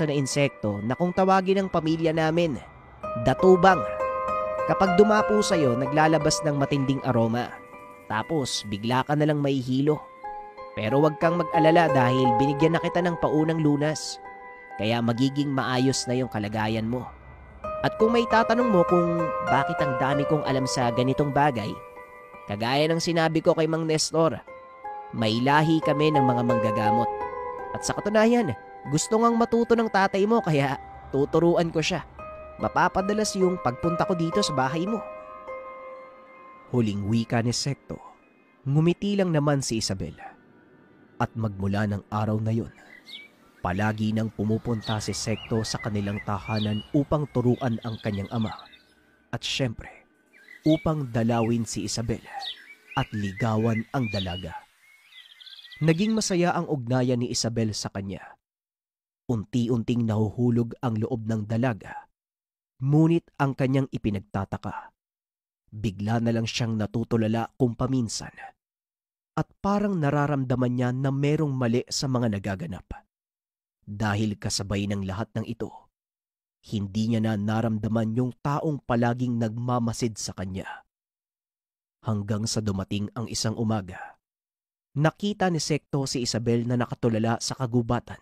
na insekto na kung tawagin ng pamilya namin, datubang. Kapag dumapo sa'yo, naglalabas ng matinding aroma. Tapos bigla ka na lang mahihilo. Pero wag kang mag-alala dahil binigyan na kita ng paunang lunas. Kaya magiging maayos na yung kalagayan mo. At kung may tatanong mo kung bakit ang dami kong alam sa ganitong bagay, kagaya ng sinabi ko kay Mang Nestor, may lahi kami ng mga manggagamot. At sa katunayan, gusto ngang matuto ng tatay mo kaya tuturuan ko siya. Mapapadalas yung pagpunta ko dito sa bahay mo. Huling wika ni Sekto. Ngumiti lang naman si Isabel. At magmula ng araw na yun, palagi nang pumupunta si Sekto sa kanilang tahanan upang turuan ang kanyang ama. At syempre, upang dalawin si Isabel at ligawan ang dalaga. Naging masaya ang ugnayan ni Isabel sa kanya. Unti-unting nahuhulog ang loob ng dalaga. Ngunit ang kanyang ipinagtataka. Bigla na lang siyang natutulala kung paminsan. At parang nararamdaman niya na merong mali sa mga nagaganap. Dahil kasabay ng lahat ng ito, hindi niya na naramdaman yung taong palaging nagmamasid sa kanya. Hanggang sa dumating ang isang umaga, nakita ni Sekto si Isabel na nakatulala sa kagubatan.